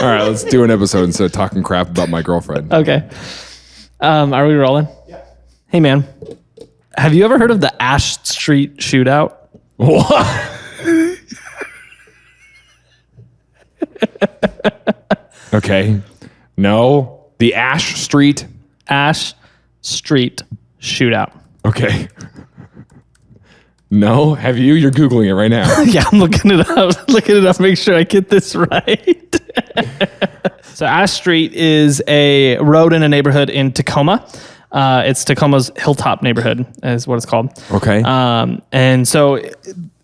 All right, let's do an episode instead of talking crap about my girlfriend. Okay. Are we rolling? Yeah. Hey, man. Have you ever heard of the Ash Street Shootout? What? Okay. No. The Ash Street. Ash Street Shootout. Okay. No. Have you? You're Googling it right now. Yeah, I'm looking it up. Make sure I get this right. So Ash Street is a road in a neighborhood in Tacoma. It's Tacoma's Hilltop neighborhood is what it's called. Okay. And so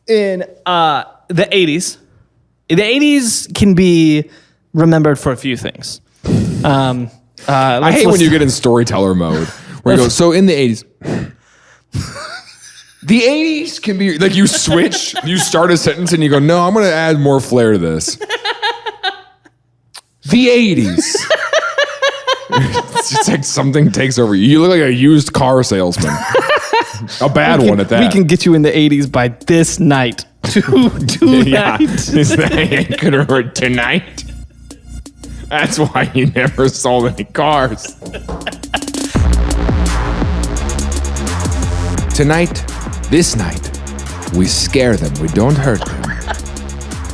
in the 80s, the 80s can be remembered for a few things. I hate when you get in storyteller mode where you go, so in the 80s. The 80s can be like you switch, you start a sentence and you go, no, I'm going to add more flair to this. The 80s. It's just like something takes over you. You look like a used car salesman. A bad one at that. We can get you in the 80s by this night. Tonight. Yeah. Tonight. That's why you never sold any cars. Tonight, this night, we scare them. We don't hurt them.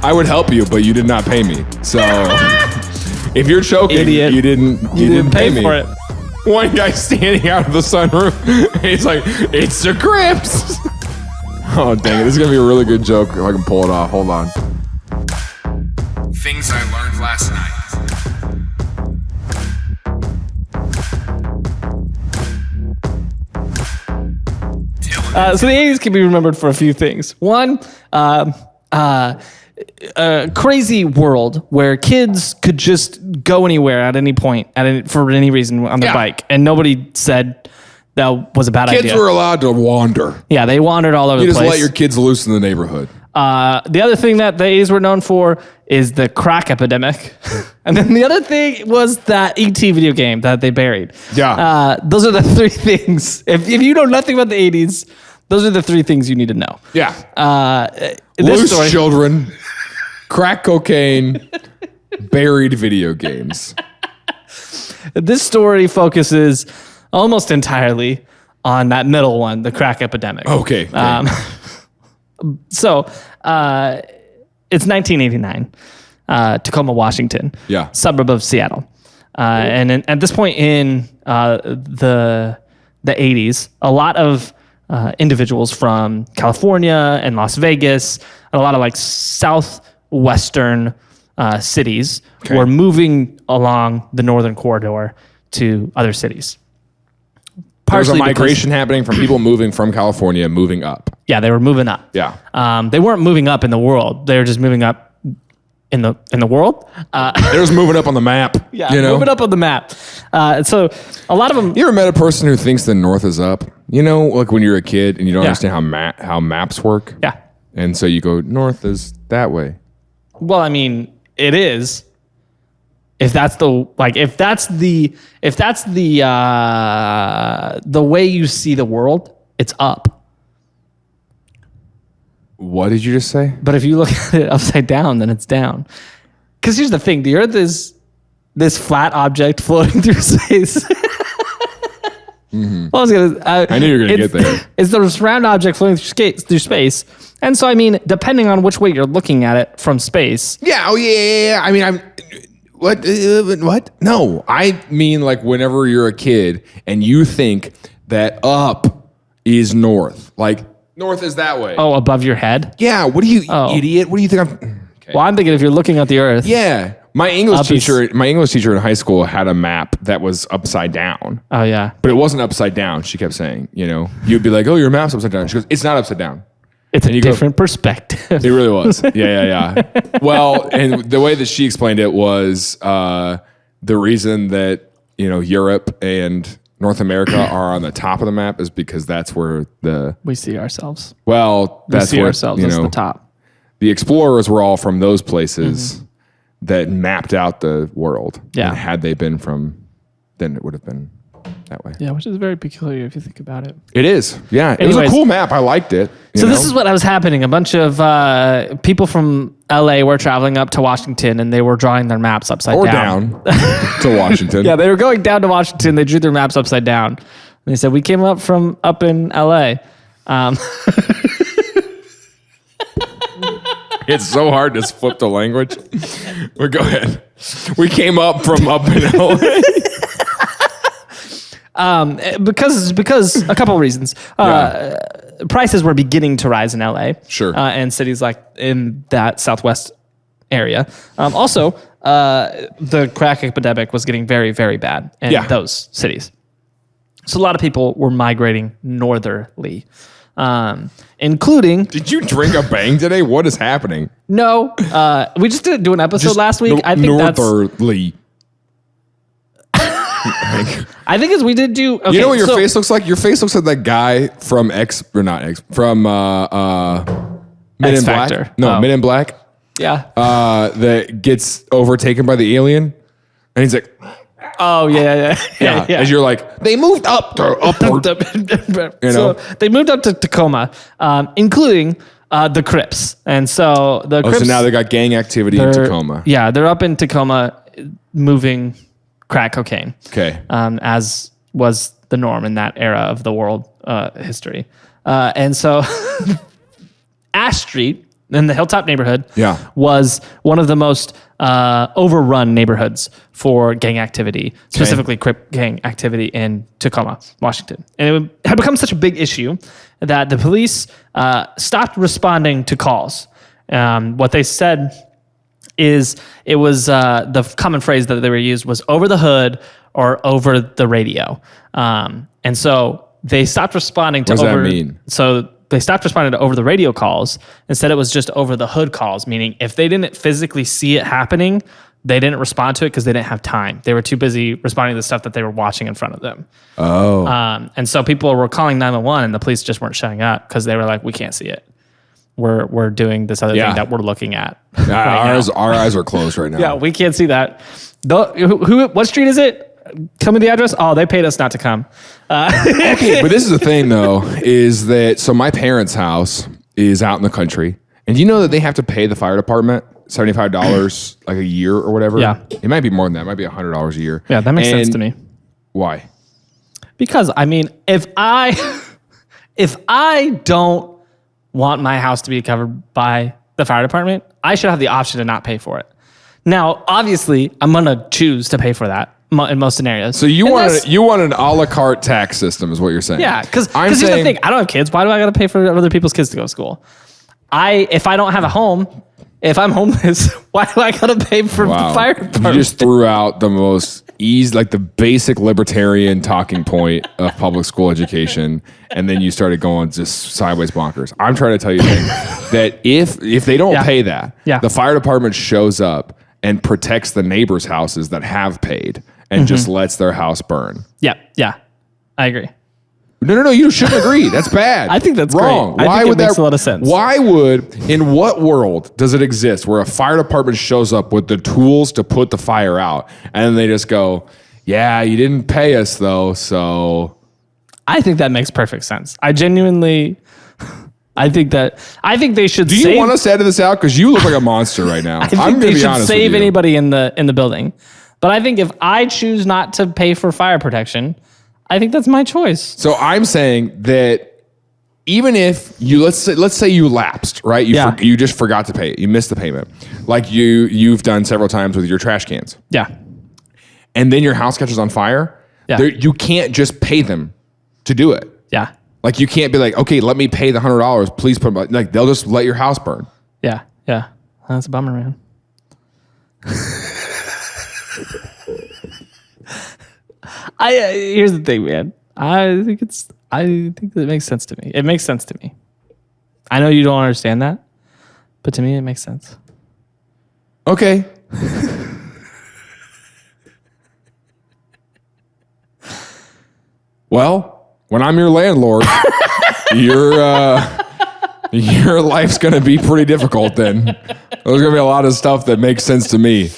I would help you, but you did not pay me. So if you're choking, Idiot. you didn't pay me for it. One guy standing out of the sunroof, he's like, it's the Crips. Oh, dang it. This is going to be a really good joke if I can pull it off. Hold on. Things I learned last night. So the 80s can be remembered for a few things. One, a crazy world where kids could just go anywhere at any point, for any reason on their bike, and nobody said that was a bad idea. Kids were allowed to wander. Yeah, they wandered all over the place. You just let your kids loose in the neighborhood. The other thing that the 80s were known for is the crack epidemic. And then the other thing was that E.T. video game that they buried. Yeah. Those are the three things. If you know nothing about the 80s, those are the three things you need to know. Yeah. Loose children, crack cocaine, buried video games. This story focuses almost entirely on that middle one, the crack epidemic. Okay. So it's 1989, Tacoma, Washington, suburb of Seattle. And at this point in the 80s, a lot of individuals from California and Las Vegas, and a lot of like southwestern cities were moving along the northern corridor to other cities. There's a migration happening from people moving from California, moving up. Yeah, they were moving up. Yeah. They weren't moving up in the world. They were just moving up in the world. They're just moving up on the map. Yeah, moving up on the map. So a lot of them. You ever met a person who thinks the north is up? You know, like when you're a kid and you don't understand how maps work? Yeah. And so you go, north is that way. Well, I mean, it is. If that's the way you see the world, it's up. What did you just say? But if you look at it upside down, then it's down. Because here's the thing: the Earth is this flat object floating through space. Mm-hmm. I knew you were gonna get there. It's the round object floating through space, and so I mean, depending on which way you're looking at it from space. Yeah. Oh yeah. I mean, What? No, I mean like whenever you're a kid and you think that up is north, like north is that way. Oh, above your head? Yeah. What are you, idiot? What do you think I'm? Okay. Well, I'm thinking if you're looking at the Earth. Yeah. My English teacher in high school had a map that was upside down. Oh yeah. But it wasn't upside down. She kept saying, you'd be like, oh, your map's upside down. She goes, it's not upside down. It's a different perspective. It really was. Yeah. Well, and the way that she explained it was the reason that, Europe and North America are on the top of the map is because that's where we see ourselves. Well, that's where ourselves as the top. The explorers were all from those places that mapped out the world. Yeah. And had they been from, then it would have been that way. Yeah, which is very peculiar if you think about it. It is. Yeah. It was a cool map. I liked it. So this is what was happening. A bunch of people from LA were traveling up to Washington, and they were drawing their maps upside down. Or down to Washington. Yeah, they were going down to Washington. They drew their maps upside down. And they said, we came up from up in LA. It's so hard to flip the language. But go ahead. We came up from up in LA. Because a couple of reasons. Prices were beginning to rise in LA. Sure. And cities like in that southwest area. Also, the crack epidemic was getting very, very bad in those cities. So a lot of people were migrating northerly, including... Did you drink a bang today? What is happening? No. We just didn't do an episode last week. I think northerly. I think as we did do... Okay, you know what your face looks like? Your face looks like that guy from Men in Black. No, Men in Black. Yeah. That gets overtaken by the alien. And he's like... Oh, yeah. As you're like, they moved up to upward. So they moved up to Tacoma, including the Crips. And so the Crips... so now they got gang activity in Tacoma. Yeah, they're up in Tacoma moving crack cocaine. Okay. As was the norm in that era of the world history. And so Ash Street in the Hilltop neighborhood was one of the most overrun neighborhoods for gang activity, specifically Crip gang activity in Tacoma, Washington. And it had become such a big issue that the police stopped responding to calls. What they said is it was the common phrase that they were used was over the hood or over the radio. And so they stopped responding to what does that mean? So they stopped responding to over the radio calls. Instead, it was just over the hood calls, meaning if they didn't physically see it happening, they didn't respond to it because they didn't have time. They were too busy responding to the stuff that they were watching in front of them. Oh. And so people were calling 911 and the police just weren't showing up because they were like, we can't see it. We're doing this other thing that we're looking at. Our eyes are closed right now. Yeah, we can't see that. What street is it? Tell me the address. Oh, they paid us not to come. Okay, but this is the thing though, is that so my parents' house is out in the country, and you know that they have to pay the fire department $75 like a year or whatever. Yeah, it might be more than that. It might be $100 a year. Yeah, that makes sense to me. Why? Because I mean, if I don't want my house to be covered by the fire department, I should have the option to not pay for it. Now, obviously, I'm gonna choose to pay for that in most scenarios. So you want an a la carte tax system, is what you're saying? Yeah, because here's the thing: I don't have kids. Why do I got to pay for other people's kids to go to school? If I don't have a home, if I'm homeless, why do I got to pay for the fire department? You just threw out the most easy, like the basic libertarian talking point of public school education, and then you started going just sideways bonkers. I'm trying to tell you that if they don't pay that, the fire department shows up and protects the neighbors' houses that have paid and just lets their house burn. Yeah, I agree. No, you shouldn't agree. That's bad. I think that's wrong. Great. I think it makes a lot of sense. In what world does it exist where a fire department shows up with the tools to put the fire out and then they just go, yeah, you didn't pay us though, so... I think that makes perfect sense. I genuinely... I think they should. Do you want us to edit this out? Because you look like a monster right now. I'm going to be honest with you. They should save anybody in the building. But I think if I choose not to pay for fire protection, I think that's my choice. So I'm saying that even if you let's say you lapsed, right? You just forgot to pay it. You missed the payment, like you've done several times with your trash cans. Yeah. And then your house catches on fire. Yeah. You can't just pay them to do it. Yeah. Like you can't be like, okay, let me pay the $100. Please put like they'll just let your house burn. Yeah. That's a bummer, man. Here's the thing, man. I think it makes sense to me. It makes sense to me. I know you don't understand that, but to me, it makes sense. Okay. Well, when I'm your landlord, your life's going to be pretty difficult then. There's going to be a lot of stuff that makes sense to me.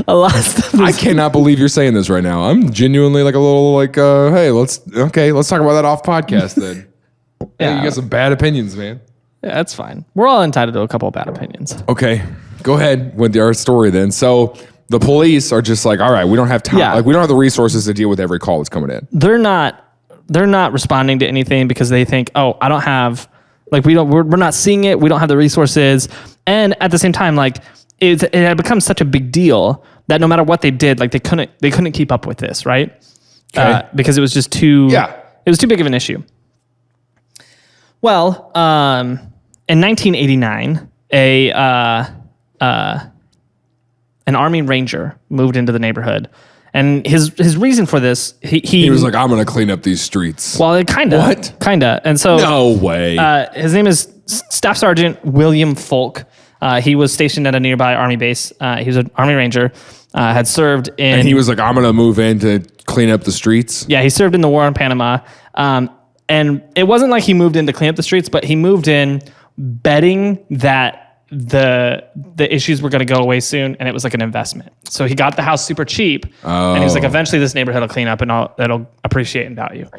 A lot of stuff. I cannot believe you're saying this right now. I'm genuinely like a little like, hey, let's talk about that off podcast then. Yeah, you got some bad opinions, man. Yeah, that's fine. We're all entitled to a couple of bad opinions. Okay, go ahead with our story then. So the police are just like, all right, we don't have time. Yeah. Like we don't have the resources to deal with every call that's coming in. They're not responding to anything because they think, oh, I don't have, like, we're not seeing it. We don't have the resources. And at the same time, like, it had become such a big deal that no matter what they did, like they couldn't keep up with this, right? Okay. Because it was just too big of an issue. Well, in 1989, an Army Ranger moved into the neighborhood, and his reason for this, he was like, I'm going to clean up these streets. Well, kinda, and so no way. His name is Staff Sergeant William Foulk. He was stationed at a nearby Army base. He was an Army Ranger, had served in... And he was like, I'm going to move in to clean up the streets? Yeah, he served in the war on Panama. And it wasn't like he moved in to clean up the streets, but he moved in betting that the issues were going to go away soon, and it was like an investment. So he got the house super cheap, and he was like, eventually this neighborhood will clean up and it'll appreciate in value.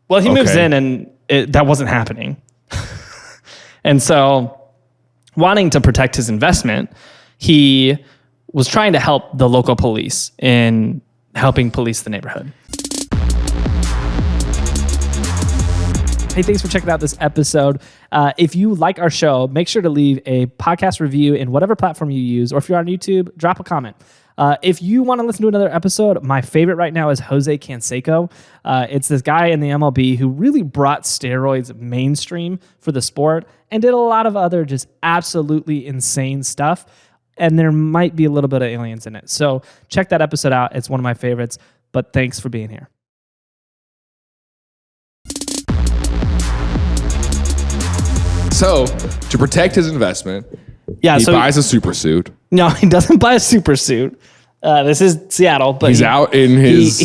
Well, he moves in, and that wasn't happening. And so... wanting to protect his investment, he was trying to help the local police in helping police the neighborhood. Hey, thanks for checking out this episode. If you like our show, make sure to leave a podcast review in whatever platform you use, or if you're on YouTube, drop a comment. If you want to listen to another episode, my favorite right now is Jose Canseco. It's this guy in the MLB who really brought steroids mainstream for the sport and did a lot of other just absolutely insane stuff. And there might be a little bit of aliens in it. So check that episode out. It's one of my favorites. But thanks for being here. So to protect his investment, he buys a super suit. No, he doesn't buy a super suit. This is Seattle, but he's out in his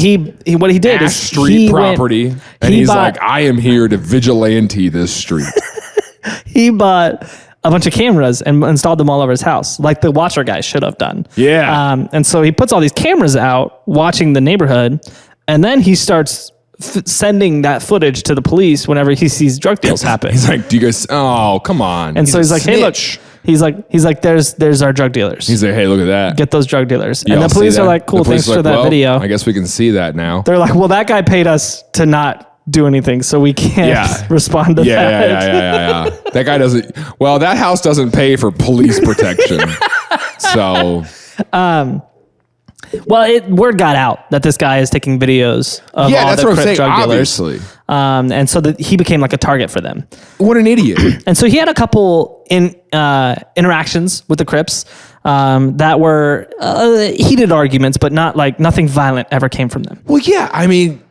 what he did Ash Street property, and he's like, I am here to vigilante this street. He bought a bunch of cameras and installed them all over his house, like the Watcher guy should have done. Yeah. And so he puts all these cameras out watching the neighborhood, and then he starts sending that footage to the police whenever he sees drug deals happen. He's like, do you guys, oh, come on. And so he's like, hey, look. He's like, there's our drug dealers. He's like, hey, look at that. Get those drug dealers. And the police are like, cool, thanks for that video. I guess we can see that now. They're like, well, that guy paid us to not do anything, so we can't respond to that. Yeah. That guy doesn't, well, that house doesn't pay for police protection. So. Well, word got out that this guy is taking videos of all the Crip drug dealers. Obviously. And so he became like a target for them. What an idiot. And so he had a couple interactions with the Crips that were heated arguments, but not like nothing violent ever came from them. Well, yeah, I mean,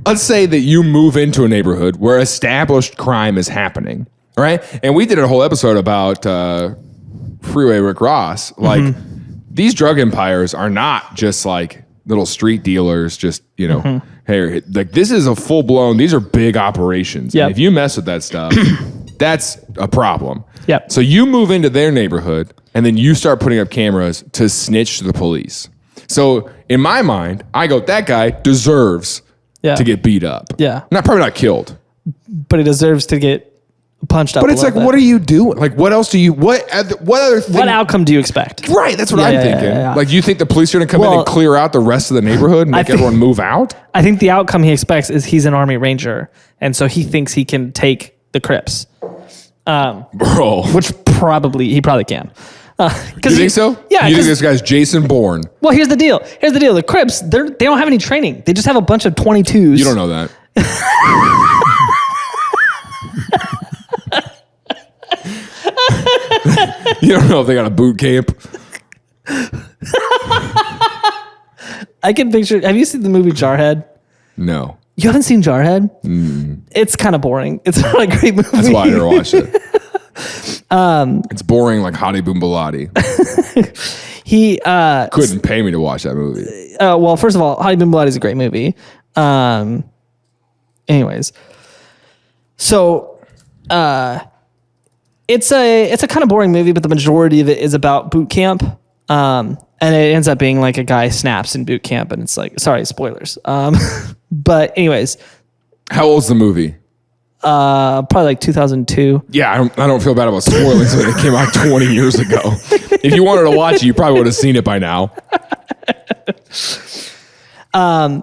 let's say that you move into a neighborhood where established crime is happening, right? And we did a whole episode about Freeway Rick Ross. Like, these drug empires are not just like little street dealers, just, hey, like this is a full blown, these are big operations. Yep. And if you mess with that stuff, that's a problem. Yep. So you move into their neighborhood and then you start putting up cameras to snitch to the police. So in my mind, I go, that guy deserves to get beat up. Yeah. Probably not killed. But he deserves to get punched up. But it's like, what are you doing? Like, what else do you, what other thing? What outcome do you expect? Right, that's what I'm thinking. Yeah. Like, you think the police are going to come in and clear out the rest of the neighborhood and make everyone move out? I think the outcome he expects is he's an Army Ranger, and so he thinks he can take the Crips. Bro. Which he probably can. You think so? Yeah. You think this guy's Jason Bourne? Well, here's the deal. The Crips, they don't have any training. They just have a bunch of 22s. You don't know that. You don't know if they got a boot camp. I can picture. Have you seen the movie Jarhead? No. You haven't seen Jarhead? It's kind of boring. It's not a great movie. That's why I never watched it. It's boring like Hottie Boom Baladi. He couldn't pay me to watch that movie. Well, first of all, Hottie Boom Baladi is a great movie. Anyways, so It's a kind of boring movie, but the majority of it is about boot camp. And it ends up being like a guy snaps in boot camp, and it's like, sorry, spoilers. But anyways. How old's the movie? Probably like 2002. Yeah, I don't feel bad about spoiling something that came out 20 years ago. If you wanted to watch it, you probably would have seen it by now.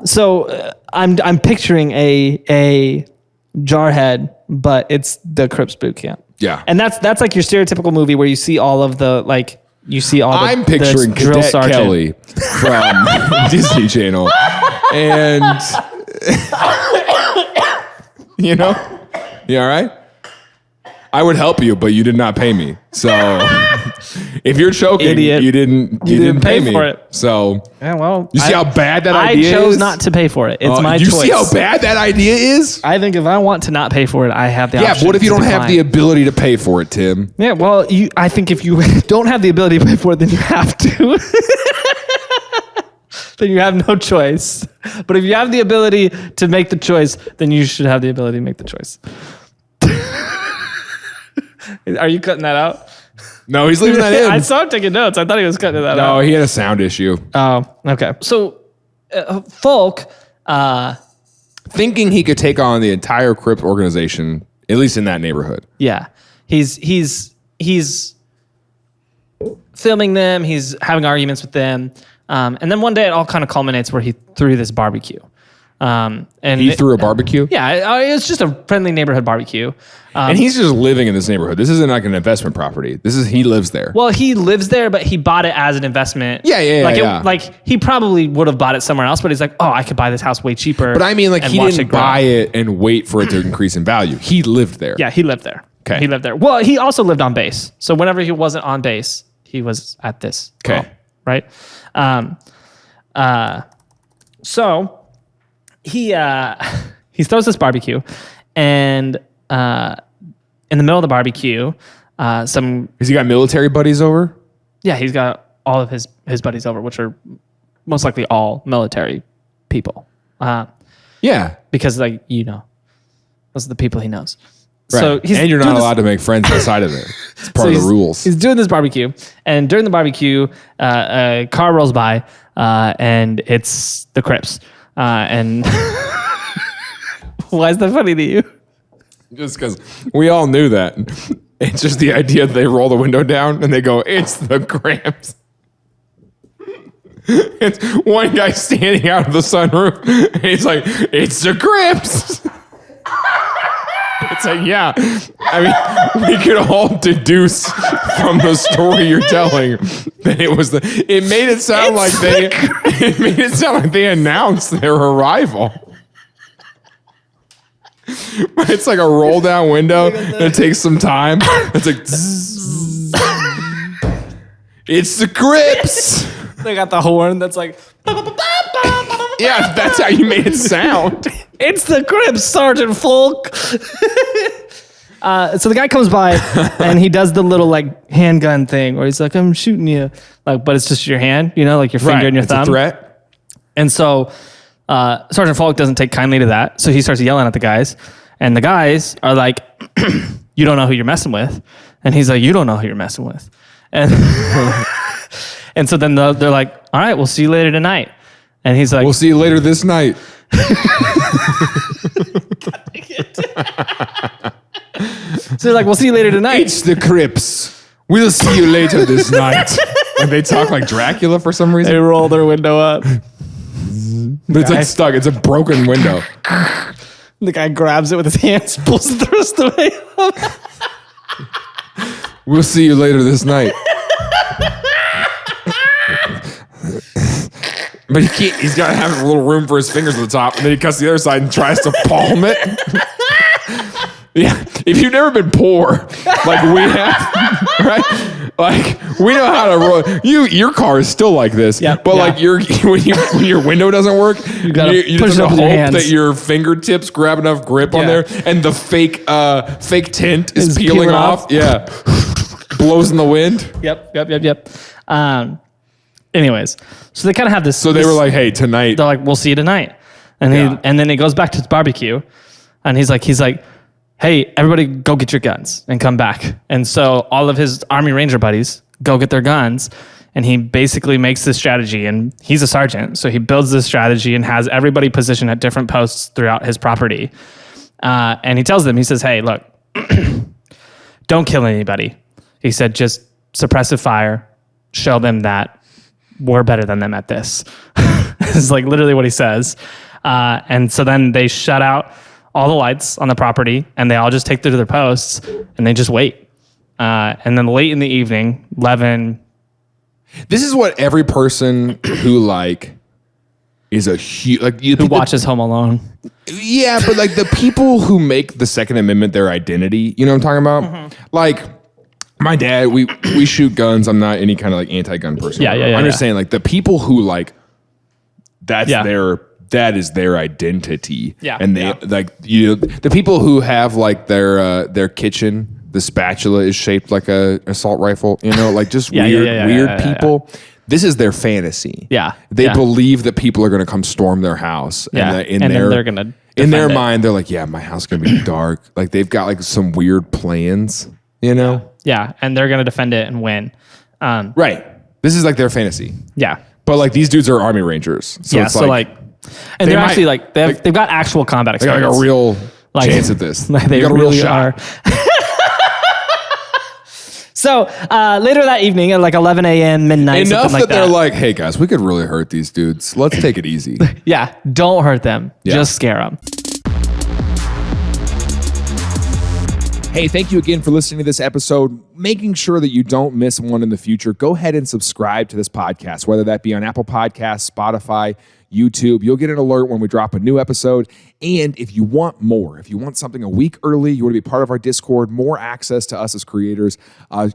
So I'm picturing a jarhead, but it's the Crips boot camp. Yeah, and that's like your stereotypical movie where you see all of the like you see all. I'm picturing Cadet Kelly from Disney Channel, and you know, you all right? I would help you, but you did not pay me. So if you're choking, Idiot. you didn't pay me for it. So yeah, well, you see how bad that idea is? I chose not to pay for it. It's my choice. You see how bad that idea is? I think if I want to not pay for it, I have the option. Yeah, what if you don't have the ability to pay for it, Tim? Yeah, well, I think if you don't have the ability to pay for it, then you have to. Then you have no choice. But if you have the ability to make the choice, then you should have the ability to make the choice. Are you cutting that out? No, he's leaving that in. I saw him taking notes. I thought he was cutting that out. No, he had a sound issue. Oh, okay. So, Foulk, thinking he could take on the entire Crips organization, at least in that neighborhood. Yeah, he's filming them. He's having arguments with them, and then one day it all kind of culminates where he threw this barbecue. And he threw a barbecue? Yeah, it was just a friendly neighborhood barbecue. And he's just living in this neighborhood. This isn't like an investment property. He lives there. Well, he lives there, but he bought it as an investment. Yeah. Like he probably would have bought it somewhere else, but he's like, oh, I could buy this house way cheaper. But I mean, like, he didn't buy it and wait for it to increase in value. He lived there. Yeah, he lived there. Okay. He lived there. Well, he also lived on base. So whenever he wasn't on base, he was at this. Okay. Right? So he throws this barbecue, and in the middle of the barbecue, has he got military buddies over? Yeah, he's got all of his buddies over, which are most likely all military people. Yeah, because those are the people he knows. Right. So and you're not allowed to make friends outside of it. It's part of the rules. He's doing this barbecue, and during the barbecue, a car rolls by, and it's the Crips. And why is that funny to you? Just because we all knew that. It's just the idea that they roll the window down and they go, "It's the Crips." It's one guy standing out of the sunroof, and he's like, "It's the Crips." It's like, yeah. I mean, we could all deduce from the story you're telling that it was it made it sound like they announced their arrival. But it's like a roll down window and it takes some time. It's like, zzz. It's the Crips. They got the horn that's like, yeah, that's how you made it sound. It's the Crips, Sergeant Foulk. So the guy comes by and he does the little like handgun thing where he's like, I'm shooting you. Like, but it's just your hand, like your finger and your thumb. It's a threat. And so Sergeant Foulk doesn't take kindly to that. So he starts yelling at the guys. And the guys are like, you don't know who you're messing with. And he's like, you don't know who you're messing with. And and so then they're like, all right, we'll see you later tonight. And he's like, we'll see you later this night. So they're like, we'll see you later tonight. It's the Crips. We'll see you later this night. And they talk like Dracula for some reason. They roll their window up. But it's like stuck. It's a broken window. The guy grabs it with his hands, pulls it the rest of the way up. We'll see you later this night. But he's got to have a little room for his fingers at the top, and then he cuts the other side and tries to palm it. Yeah, if you've never been poor, like we have, right? Like we know how to roll. Your car is still like this, but like when your window doesn't work, you just have to hope that your fingertips grab enough grip on there, and the fake tint is peeling off. Yeah, blows in the wind. Yep. Anyways, so they kind of have this. So they were like, "Hey, tonight." They're like, "We'll see you tonight," and then it goes back to his barbecue, and he's like, hey, everybody go get your guns and come back. And so all of his Army Ranger buddies go get their guns. And he basically makes this strategy, and he's a sergeant. So he builds this strategy and has everybody positioned at different posts throughout his property. And he tells them, he says, hey, look, don't kill anybody. He said, just suppressive fire, show them that we're better than them at this. This is like literally what he says. And so then they shut out all the lights on the property, and they all just take to their posts, and they just wait. And then late in the evening, 11... This is what every person who like is a huge like who watches Home Alone. Yeah, but like the people who make the Second Amendment their identity, you know what I'm talking about? Mm-hmm. Like my dad, we shoot guns. I'm not any kind of like anti-gun person. Yeah. I'm just saying like the people who like that is their identity. Yeah. And they like the people who have like their kitchen. The spatula is shaped like a assault rifle, like just weird people. Yeah. This is their fantasy. Yeah. They believe that people are going to come storm their house. Yeah. And then they're going to in their mind, they're like, yeah, my house is going to be dark. Like they've got like some weird plans, Yeah. And they're going to defend it and win. Right. This is like their fantasy. Yeah. But like these dudes are Army Rangers. So it's and they're actually like, they've got actual combat experience. They got like a real chance at this. They got a real shot. So later that evening at like 11 a.m., midnight, enough that they're like, hey guys, we could really hurt these dudes. Let's take it easy. Yeah, don't hurt them. Yeah. Just scare them. Hey, thank you again for listening to this episode. Making sure that you don't miss one in the future, go ahead and subscribe to this podcast, whether that be on Apple Podcasts, Spotify, YouTube. You'll get an alert when we drop a new episode. And if you want more, if you want something a week early, you want to be part of our Discord, more access to us as creators,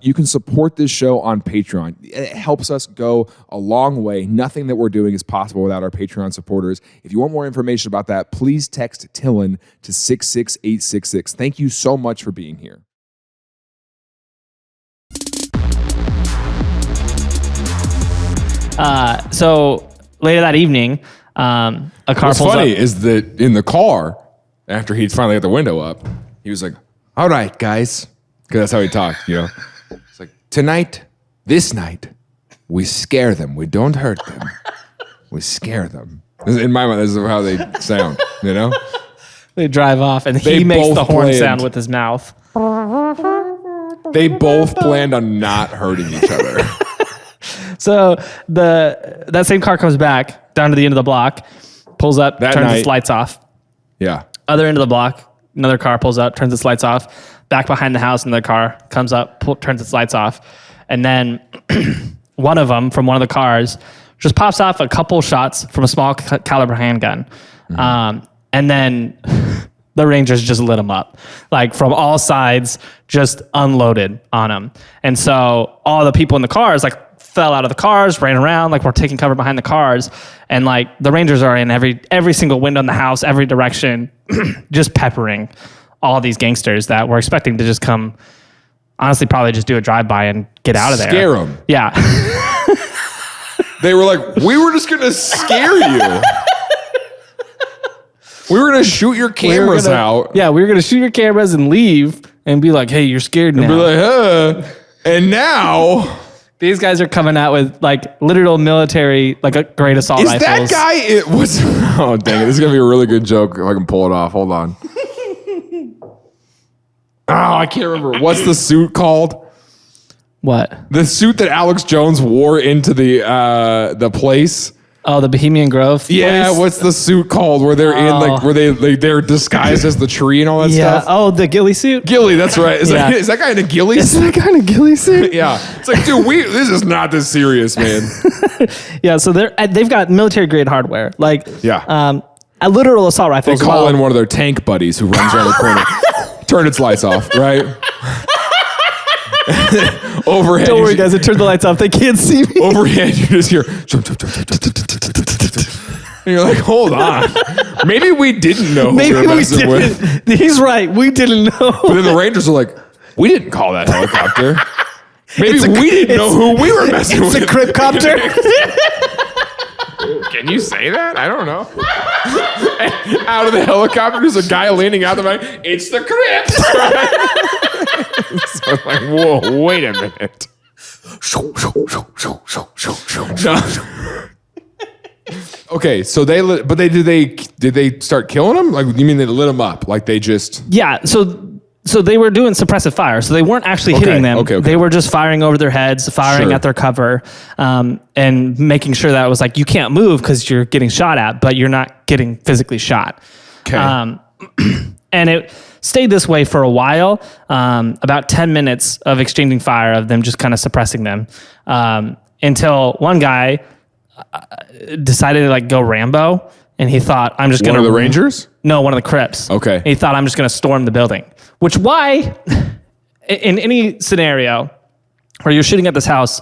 you can support this show on Patreon. It helps us go a long way. Nothing that we're doing is possible without our Patreon supporters. If you want more information about that, please text TILLN to 66866. Thank you so much for being here. So later that evening, a car What's pulls up. What's funny is that in the car, after he'd finally got the window up, he was like, all right, guys. Because that's how he talked, It's like, tonight, this night, we scare them. We don't hurt them. We scare them. In my mind, this is how they sound, They drive off, and he makes the horn sound with his mouth. They both planned on not hurting each other. So that same car comes back down to the end of the block, pulls up, turns its lights off. Yeah. Other end of the block, another car pulls up, turns its lights off. Back behind the house, another car comes up, turns its lights off. And then one of them from one of the cars just pops off a couple shots from a small caliber handgun. Mm-hmm. And then the Rangers just lit him up. Like from all sides, just unloaded on him. And so all the people in the cars fell out of the cars, ran around, we're taking cover behind the cars. And the Rangers are in every single window in the house, every direction, just peppering all these gangsters that were expecting to just come, honestly, probably just do a drive-by and get out of there. Scare them. Yeah. They were like, we were just going to scare you. We were going to shoot your cameras out. Yeah, we were going to shoot your cameras and leave and be like, hey, you're scared now. And be like, huh. And now... These guys are coming out with literal military, a great assault rifles. Is that guy? Oh, dang it. This is going to be a really good joke if I can pull it off. Hold on. I can't remember. What's the suit called? What? The suit that Alex Jones wore into the place. Oh, the Bohemian Grove place? Yeah, what's the suit called where they're they're disguised as the tree and all that stuff? Oh, the ghillie suit? Ghillie, that's right. Is that guy in a ghillie suit? Is that guy in a ghillie suit? Yeah. It's like, dude, this is not this serious, man. Yeah, so they've got military grade hardware. A literal assault rifle. They call in one of their tank buddies who runs around the corner. Turn its lights off, right? Overhead. Don't worry, guys. It turned the lights off. They can't see me. Overhead, you just hear. And you're like, hold on. Maybe we didn't know who we were messing with. He's right. We didn't know. But then the Rangers are like, we didn't call that helicopter. Maybe we didn't know who we were messing with. It's a cripcopter. Can you say that? I don't know. Out of the helicopter, there's a guy leaning out the back. It's the Crips. So I'm like, whoa, wait a minute. No. Okay, so did they start killing them? Like, you mean they lit them up? Like they just... Yeah, so they were doing suppressive fire. So they weren't actually hitting them. Okay. They were just firing over their heads, firing at their cover, and making sure that it was like, you can't move because you're getting shot at, but you're not getting physically shot. Okay. And it stayed this way for a while, about 10 minutes of exchanging fire, of them just kind of suppressing them, until one guy decided to like go Rambo, and he thought, I'm just going to... One of the Rangers? No, one of the Crips. Okay. And he thought, I'm just going to storm the building. Which why, in any scenario where you're shooting at this house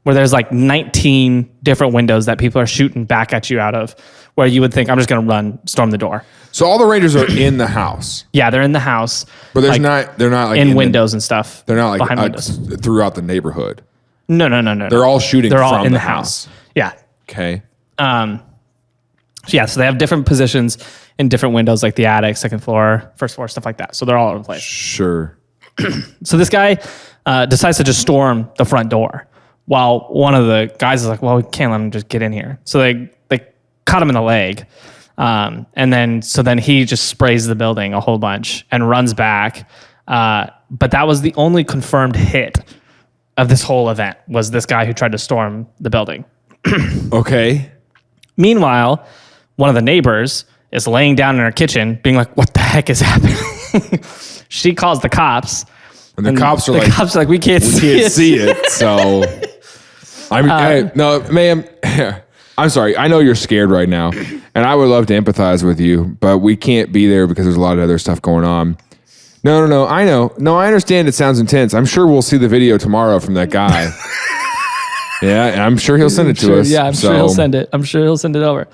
where there's like 19 different windows that people are shooting back at you out of, where you would think, I'm just going to storm the door. So all the Rangers are in the house. Yeah, they're in the house. But they're not like in windows and stuff. They're not like windows throughout the neighborhood. No. They're all shooting They're from all in the house. Yeah. Okay. So they have different positions in different windows, like the attic, second floor, first floor, stuff like that. So they're all over the place. Sure. So this guy decides to just storm the front door, while one of the guys is like, well, we can't let him just get in here. So they cut him in the leg. And then he just sprays the building a whole bunch and runs back. But that was the only confirmed hit of this whole event, was this guy who tried to storm the building. Okay. Meanwhile, one of the neighbors is laying down in her kitchen being like, what the heck is happening? She calls the cops. And the cops are like, we can't see it. So, no, ma'am, I'm sorry. I know you're scared right now, and I would love to empathize with you, but we can't be there because there's a lot of other stuff going on. No, I know. No, I understand it sounds intense. I'm sure we'll see the video tomorrow from that guy. Yeah, and I'm sure he'll send it to us. Yeah, I'm sure he'll send it. I'm sure he'll send it over.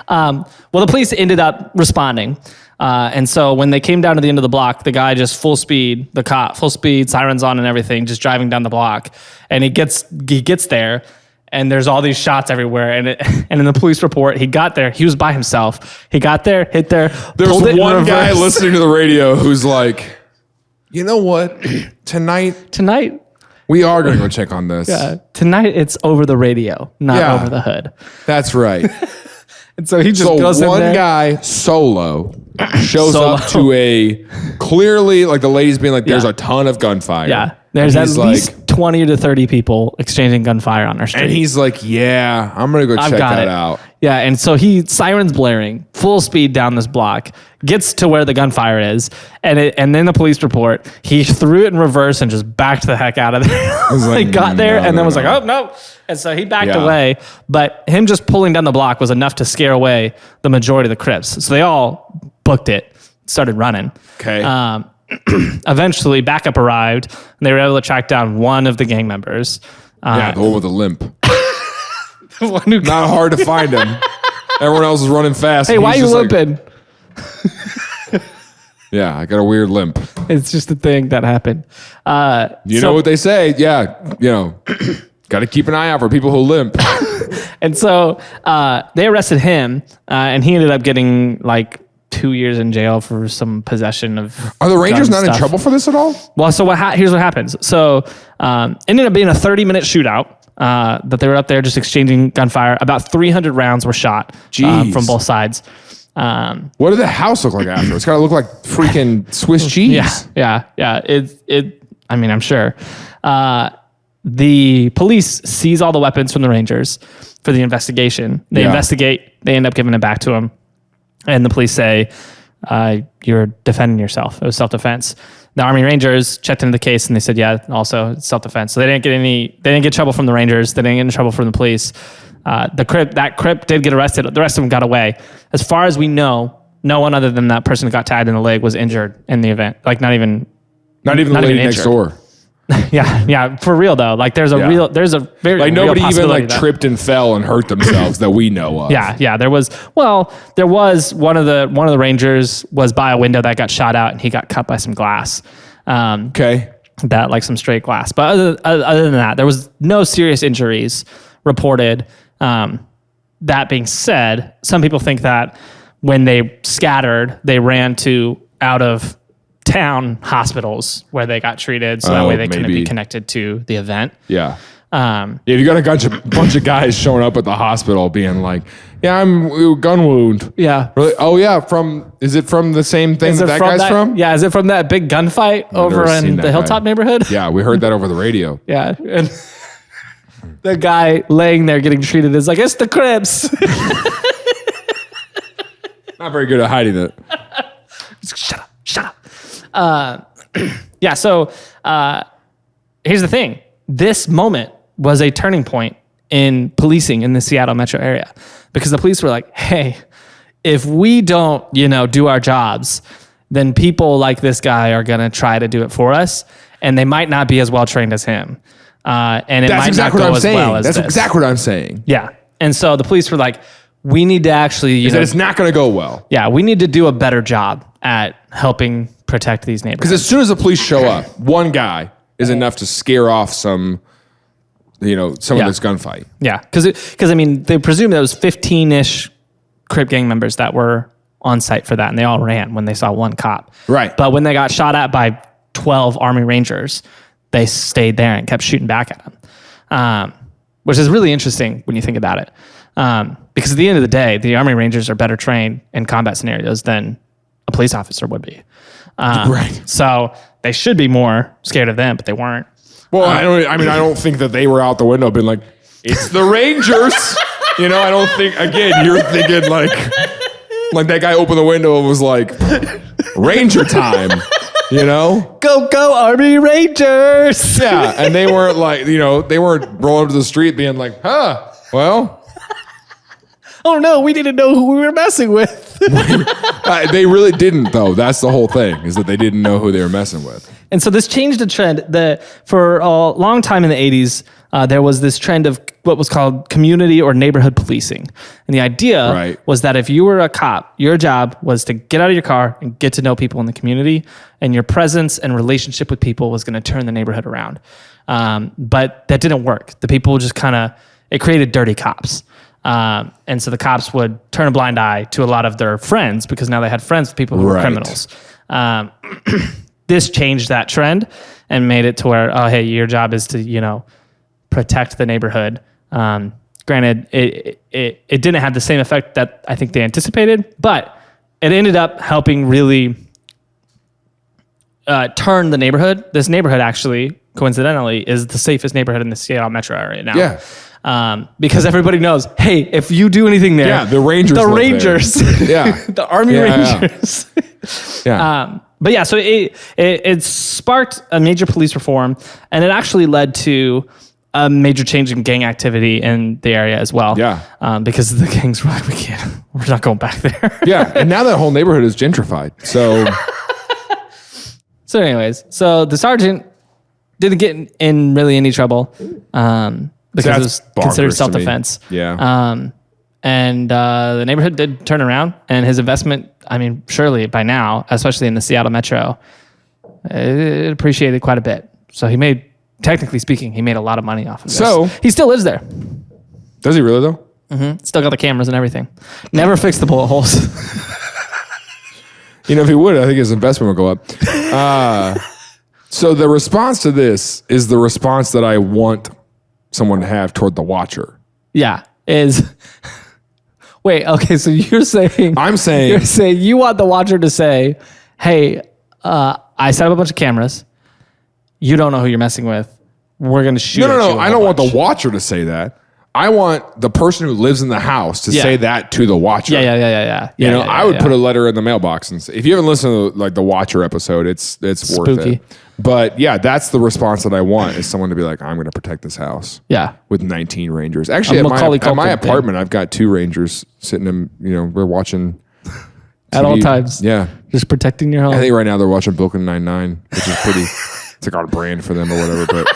Well, the police ended up responding. And so when they came down to the end of the block, the guy just full speed, sirens on and everything, just driving down the block. And he gets there, and there's all these shots everywhere. And in the police report, he got there. He was by himself. He got there, hit there. There's one guy listening to the radio who's like, you know what? Tonight, we are going to go check on this. Yeah. Tonight, it's over the radio, not over the hood. That's right. And so he just goes in there. One guy solo shows up to a clearly, like the lady's being like, there's a ton of gunfire. Yeah. There's at least 20 to 30 people exchanging gunfire on our street. And he's like, yeah, I'm going to go check that out. Yeah. And so sirens blaring, full speed down this block, gets to where the gunfire is. And then the police report, he threw it in reverse and just backed the heck out of there. He got there and then was like, oh, no. And so he backed away. But him just pulling down the block was enough to scare away the majority of the Crips. So they all booked it, started running. Okay. Eventually, backup arrived, and they were able to track down one of the gang members. The one with the limp. The one who not hard to find him. Everyone else is running fast. Hey, why are you limping? Yeah, I got a weird limp. It's just a thing that happened. You know what they say? Yeah, got to keep an eye out for people who limp. And so they arrested him, and he ended up getting like 2 years in jail for some possession of. Are the Rangers not in trouble for this at all? Well, so here's what happens. So ended up being a 30-minute shootout that they were up there just exchanging gunfire. About 300 rounds were shot from both sides. What did the house look like after? It's got to look like freaking Swiss cheese. Yeah. I mean, I'm sure. The police seize all the weapons from the Rangers for the investigation. They investigate. They end up giving it back to them. And the police say, you're defending yourself. It was self-defense. The Army Rangers checked into the case and they said, yeah, also it's self-defense. So they didn't get trouble from the Rangers. They didn't get in trouble from the police. That Crip did get arrested. The rest of them got away. As far as we know, no one other than that person who got tagged in the leg was injured in the event. Like not even the lady next door. Yeah, for real though. Like there's a very like real nobody even like that tripped and fell and hurt themselves that we know of. Yeah. There was one of the Rangers was by a window that got shot out and he got cut by some glass. Okay. That like some straight glass, but other than that, there was no serious injuries reported. that being said, some people think that when they scattered, they ran to out of town hospitals where they got treated, so that way they couldn't be connected to the event. Yeah. If you got a bunch of guys showing up at the hospital being like, yeah, I'm gun wound. Yeah. Really? Oh yeah. Is it from the same thing that guy's from? Yeah. Is it from that big gunfight over in the Hilltop neighborhood? Yeah. We heard that over the radio. Yeah. And the guy laying there getting treated is like, it's the Crips. Not very good at hiding it. Shut up. Yeah. So here's the thing. This moment was a turning point in policing in the Seattle metro area, because the police were like, hey, if we don't, do our jobs, then people like this guy are going to try to do it for us, and they might not be as well trained as him. And it might not go as well as this. That's exactly what I'm saying. Yeah. And so the police were like, we need to actually, it's not going to go well. Yeah. We need to do a better job at helping protect these neighborhoods. Because as soon as the police show up, one guy is enough to scare off some of this gunfight. Yeah. Because they presume there was 15-ish Crip gang members that were on site for that, and they all ran when they saw one cop. Right. But when they got shot at by 12 Army Rangers, they stayed there and kept shooting back at them, which is really interesting when you think about it. Because at the end of the day, the Army Rangers are better trained in combat scenarios than a police officer would be. Right. So they should be more scared of them, but they weren't. Well, I don't think that they were out the window being like, it's the Rangers. I don't think, again, you're thinking like that guy opened the window and was like, Ranger time, Go, Army Rangers. Yeah. And they weren't like, they weren't rolling up to the street being like, well. Oh no, we didn't know who we were messing with. They really didn't, though. That's the whole thing, is that they didn't know who they were messing with. And so this changed the trend. For a long time in the 80s, there was this trend of what was called community or neighborhood policing. And the idea was that if you were a cop, your job was to get out of your car and get to know people in the community, and your presence and relationship with people was going to turn the neighborhood around. But that didn't work. The people just it created dirty cops. And so the cops would turn a blind eye to a lot of their friends, because now they had friends with people who were criminals. This changed that trend and made it to where, oh, hey, your job is to, protect the neighborhood. Granted, it didn't have the same effect that I think they anticipated, but it ended up helping really turn the neighborhood. This neighborhood actually, coincidentally, is the safest neighborhood in the Seattle metro area now. Yeah. Because everybody knows, hey, if you do anything there, the Rangers, yeah, the Army Rangers. Yeah. But yeah, so it sparked a major police reform, and it actually led to a major change in gang activity in the area as well. Yeah. Because the gangs were like, we're not going back there. Yeah, and now that whole neighborhood is gentrified. So. So anyways, the sergeant didn't get in really any trouble. Because it was considered self-defense. Yeah. And the neighborhood did turn around, and his investment, surely by now, especially in the Seattle metro, it appreciated quite a bit. So technically speaking, he made a lot of money off of this. So he still lives there. Does he really though? Mm-hmm. Still got the cameras and everything. Never fixed the bullet holes. If he would, I think his investment would go up. So the response to this is the response that I want someone to have toward the watcher. Yeah. Wait, okay, so you're saying you want the watcher to say, hey, I set up a bunch of cameras. You don't know who you're messing with. We're going to shoot. No. I don't want the watcher to say that. I want the person who lives in the house to say that to the watcher. Yeah. I would put a letter in the mailbox and say, if you haven't listened to the Watcher episode, it's worth it. But yeah, that's the response that I want, is someone to be like, I'm going to protect this house. Yeah. With 19 Rangers. Actually, at my apartment, I've got 2 Rangers sitting in, we're watching TV. At all times. Yeah. Just protecting your home. I think right now they're watching Brooklyn Nine-Nine, which is pretty, it's like on brand for them or whatever, but.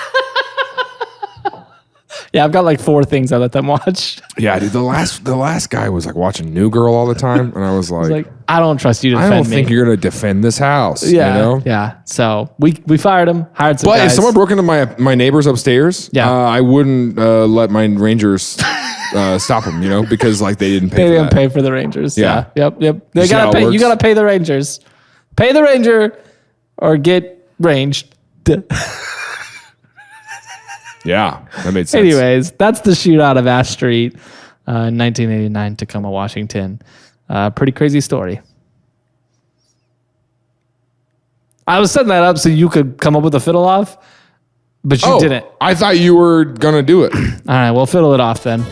Yeah, I've got like 4 things I let them watch. Yeah, dude. The last guy was like watching New Girl all the time, and I was like, I don't trust you to defend me. I don't think you're gonna defend this house. Yeah, you know? yeah. So we fired him, hired some But guys. if someone broke into my neighbors upstairs, I wouldn't let my Rangers stop them. You know, because like they didn't pay. They didn't pay for the Rangers. Yeah. Yep. They gotta pay. You gotta pay the Rangers. Pay the Ranger, or get ranged. Yeah, that made sense. Anyways, that's the shootout of Ash Street, 1989, Tacoma, Washington. Pretty crazy story. I was setting that up so you could come up with a fiddle off, but you didn't. I thought you were gonna do it. All right, we'll fiddle it off then.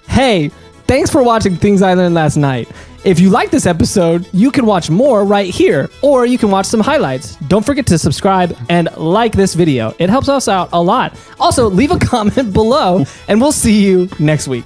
Hey, thanks for watching Things I Learned Last Night. If you like this episode, you can watch more right here, or you can watch some highlights. Don't forget to subscribe and like this video. It helps us out a lot. Also, leave a comment below, and we'll see you next week.